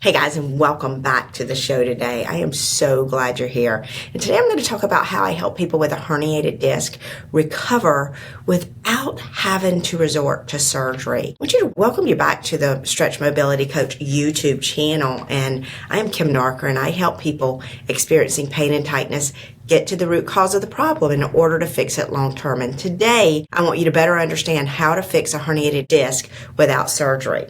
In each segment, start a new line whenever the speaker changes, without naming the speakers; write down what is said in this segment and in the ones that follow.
Hey guys, and welcome back to the show today. I am so glad you're here. And today I'm going to talk about how I help people with a herniated disc recover without having to resort to surgery. I want you to welcome you back to the Stretch Mobility Coach YouTube channel. And I am Kim Nartker, and I help people experiencing pain and tightness get to the root cause of the problem in order to fix it long term. And today I want you to better understand how to fix a herniated disc without surgery.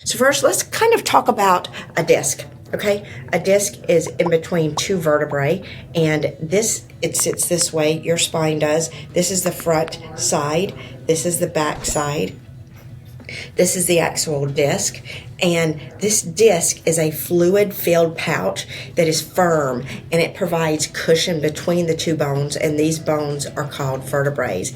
So first, let's kind of talk about a disc, okay? A disc is in between two vertebrae, and it sits this way, your spine does. This is the front side, this is the back side, this is the actual disc, and this disc is a fluid-filled pouch that is firm, and it provides cushion between the two bones, and these bones are called vertebrae.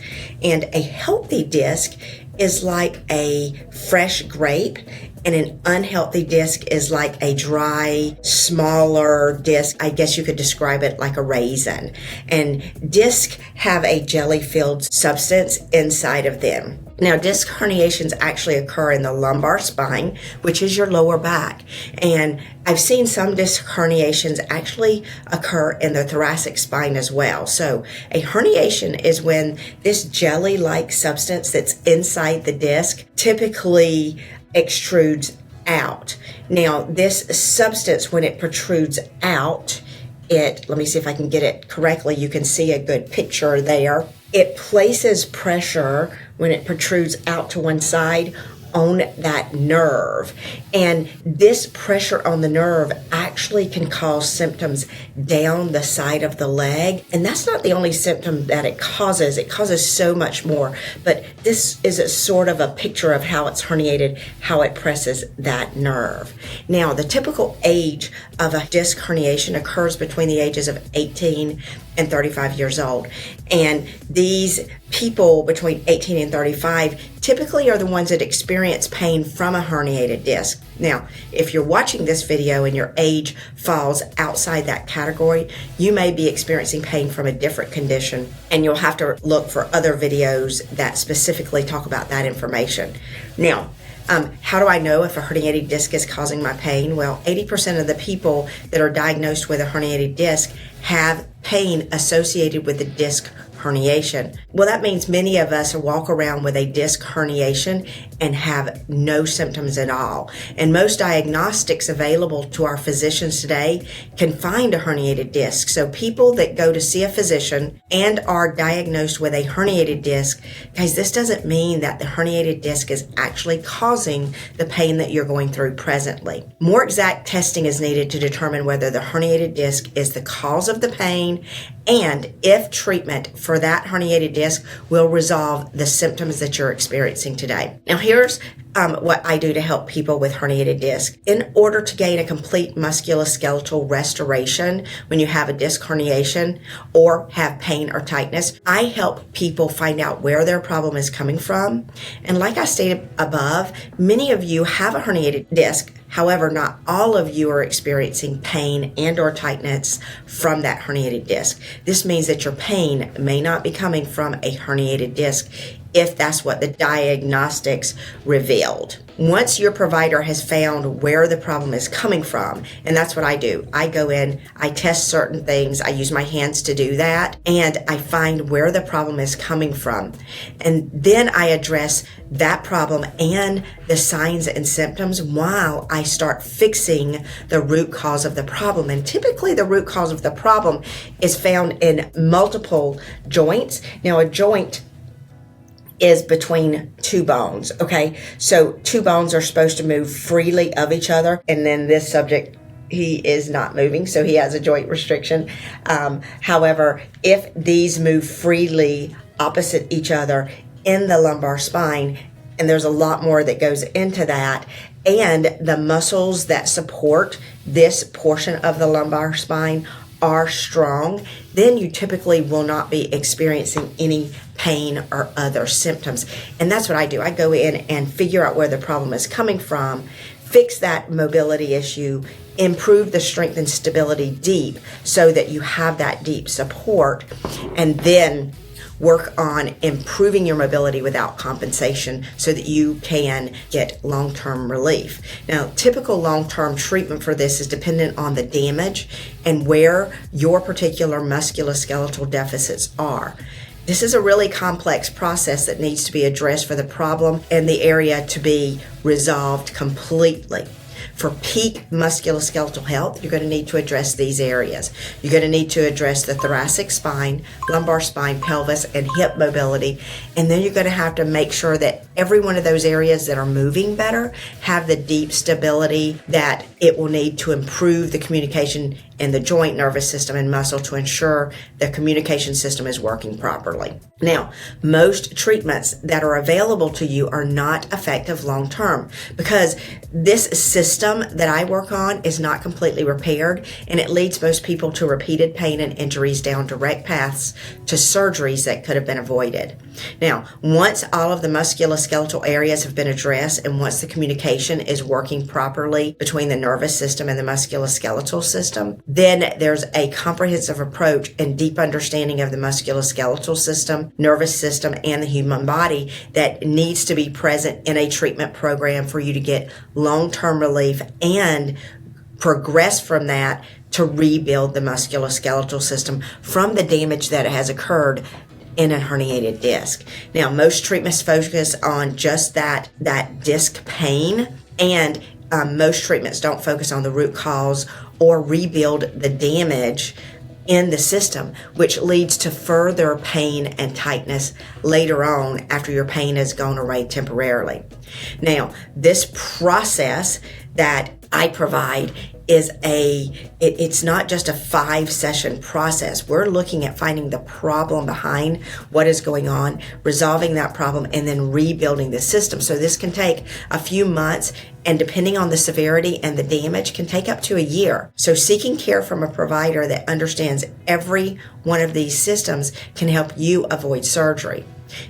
And a healthy disc is like a fresh grape, and an unhealthy disc is like a dry, smaller disc. I guess you could describe it like a raisin. And discs have a jelly-filled substance inside of them. Now, disc herniations actually occur in the lumbar spine, which is your lower back. And I've seen some disc herniations actually occur in the thoracic spine as well. So a herniation is when this jelly-like substance that's inside the disc typically extrudes out. Now, this substance, when it protrudes out, let me see if I can get it correctly. You can see a good picture there. It places pressure when it protrudes out to one side on that nerve. And this pressure on the nerve actually can cause symptoms down the side of the leg. And that's not the only symptom that it causes. It causes so much more. But this is a sort of a picture of how it's herniated, how it presses that nerve. Now, the typical age of a disc herniation occurs between the ages of 18 and 35 years old. And these people between 18 and 35 typically are the ones that experience pain from a herniated disc. Now, if you're watching this video and your age falls outside that category, you may be experiencing pain from a different condition, and you'll have to look for other videos that specifically talk about that information. Now, how do I know if a herniated disc is causing my pain? Well, 80% of the people that are diagnosed with a herniated disc have pain associated with the disc herniation. Well, that means many of us walk around with a disc herniation and have no symptoms at all. And most diagnostics available to our physicians today can find a herniated disc. So people that go to see a physician and are diagnosed with a herniated disc, guys, this doesn't mean that the herniated disc is actually causing the pain that you're going through presently. More exact testing is needed to determine whether the herniated disc is the cause of the pain and if treatment for that herniated disc will resolve the symptoms that you're experiencing today. Now, here's what I do to help people with herniated disc. In order to gain a complete musculoskeletal restoration when you have a disc herniation or have pain or tightness, I help people find out where their problem is coming from. And like I stated above, many of you have a herniated disc. However, not all of you are experiencing pain and or tightness from that herniated disc. This means that your pain may not be coming from a herniated disc if that's what the diagnostics revealed. Once your provider has found where the problem is coming from, and that's what I do. I go in, I test certain things, I use my hands to do that, and I find where the problem is coming from. And then I address that problem and the signs and symptoms while I start fixing the root cause of the problem. And typically the root cause of the problem is found in multiple joints. Now, a joint is between two bones, okay? So two bones are supposed to move freely of each other, and then this subject, he is not moving, so he has a joint restriction. However, if these move freely opposite each other in the lumbar spine, and there's a lot more that goes into that, and the muscles that support this portion of the lumbar spine are strong, then you typically will not be experiencing any pain or other symptoms. And that's what I do. I go in and figure out where the problem is coming from, fix that mobility issue, improve the strength and stability deep so that you have that deep support. And then work on improving your mobility without compensation so that you can get long-term relief. Now, typical long-term treatment for this is dependent on the damage and where your particular musculoskeletal deficits are. This is a really complex process that needs to be addressed for the problem and the area to be resolved completely. For peak musculoskeletal health, you're going to need to address these areas. You're going to need to address the thoracic spine, lumbar spine, pelvis, and hip mobility. And then you're going to have to make sure that every one of those areas that are moving better have the deep stability that it will need to improve the communication in the joint, nervous system, and muscle to ensure the communication system is working properly. Now, most treatments that are available to you are not effective long term because this system that I work on is not completely repaired, and it leads most people to repeated pain and injuries down direct paths to surgeries that could have been avoided. Now, once all of the musculoskeletal areas have been addressed and once the communication is working properly between the nervous system and the musculoskeletal system, then there's a comprehensive approach and deep understanding of the musculoskeletal system, nervous system, and the human body that needs to be present in a treatment program for you to get long-term relief and progress from that to rebuild the musculoskeletal system from the damage that has occurred in a herniated disc. Now, most treatments focus on just that disc pain, and most treatments don't focus on the root cause or rebuild the damage in the system, which leads to further pain and tightness later on after your pain has gone away temporarily. Now, this process that I provide is it's not just a 5-session process. We're looking at finding the problem behind what is going on, resolving that problem, and then rebuilding the system. So this can take a few months, and depending on the severity and the damage, can take up to a year. So seeking care from a provider that understands every one of these systems can help you avoid surgery.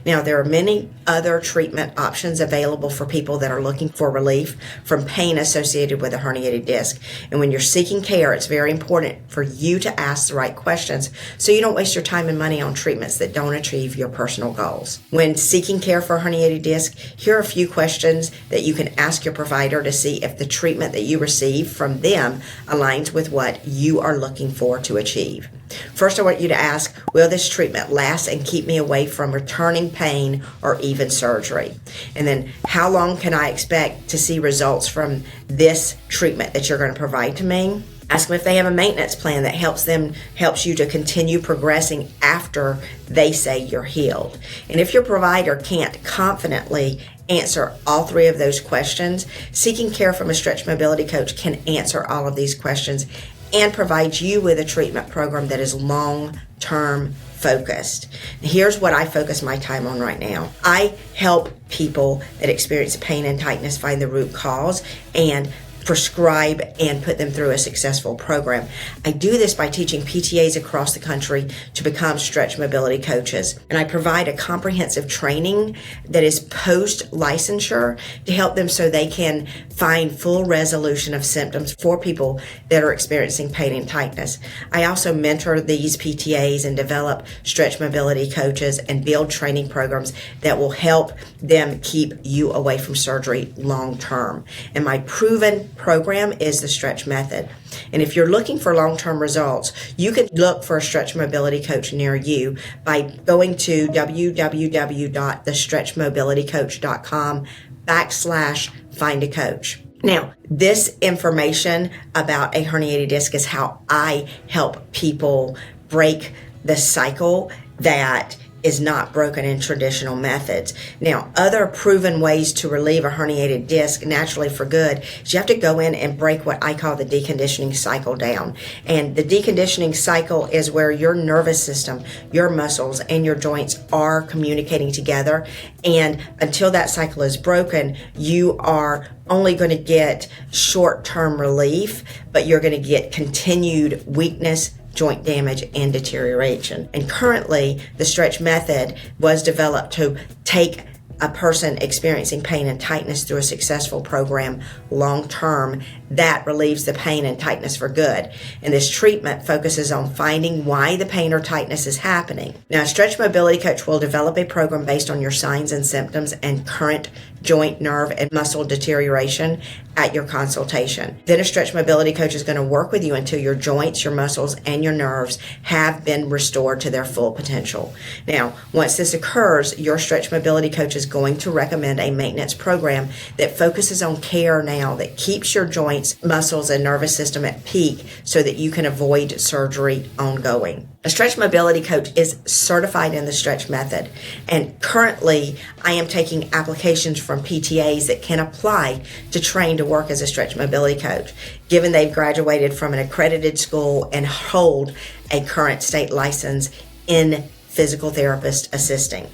Now, there are many other treatment options available for people that are looking for relief from pain associated with a herniated disc. And when you're seeking care, it's very important for you to ask the right questions so you don't waste your time and money on treatments that don't achieve your personal goals. When seeking care for a herniated disc, here are a few questions that you can ask your provider to see if the treatment that you receive from them aligns with what you are looking for to achieve. First, I want you to ask, will this treatment last and keep me away from returning pain or even surgery? And then, how long can I expect to see results from this treatment that you're going to provide to me? Ask them if they have a maintenance plan that helps you to continue progressing after they say you're healed. And if your provider can't confidently answer all 3 of those questions, seeking care from a stretch mobility coach can answer all of these questions and provide you with a treatment program that is long-term focused. Here's what I focus my time on right now. I help people that experience pain and tightness find the root cause and prescribe and put them through a successful program. I do this by teaching PTAs across the country to become stretch mobility coaches. And I provide a comprehensive training that is post-licensure to help them so they can find full resolution of symptoms for people that are experiencing pain and tightness. I also mentor these PTAs and develop stretch mobility coaches and build training programs that will help them keep you away from surgery long term. And my proven program is the stretch method. And if you're looking for long-term results, you can look for a stretch mobility coach near you by going to www.thestretchmobilitycoach.com/find a coach. Now, this information about a herniated disc is how I help people break the cycle that is not broken in traditional methods. Now, other proven ways to relieve a herniated disc naturally for good is you have to go in and break what I call the deconditioning cycle down. And the deconditioning cycle is where your nervous system, your muscles, and your joints are communicating together. And until that cycle is broken, you are only going to get short-term relief, but you're going to get continued weakness, joint damage, and deterioration. And currently, the stretch method was developed to take a person experiencing pain and tightness through a successful program long term that relieves the pain and tightness for good. And this treatment focuses on finding why the pain or tightness is happening. Now, a stretch mobility coach will develop a program based on your signs and symptoms and current joint, nerve, and muscle deterioration at your consultation. Then a stretch mobility coach is going to work with you until your joints, your muscles, and your nerves have been restored to their full potential. Now, once this occurs, your stretch mobility coach is going to recommend a maintenance program that focuses on care now, that keeps your joints, muscles, and nervous system at peak so that you can avoid surgery ongoing. A stretch mobility coach is certified in the stretch method, and currently I am taking applications from PTAs that can apply to train to work as a stretch mobility coach, given they've graduated from an accredited school and hold a current state license in physical therapist assisting.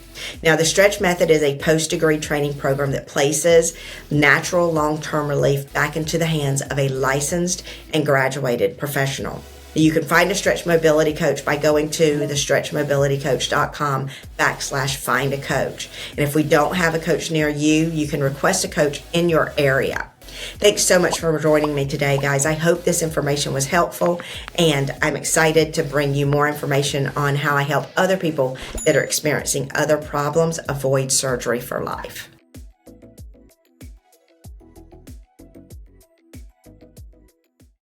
Now, the stretch method is a post-degree training program that places natural long-term relief back into the hands of a licensed and graduated professional. You can find a stretch mobility coach by going to thestretchmobilitycoach.com/find a coach. And if we don't have a coach near you, you can request a coach in your area. Thanks so much for joining me today, guys. I hope this information was helpful, and I'm excited to bring you more information on how I help other people that are experiencing other problems avoid surgery for life.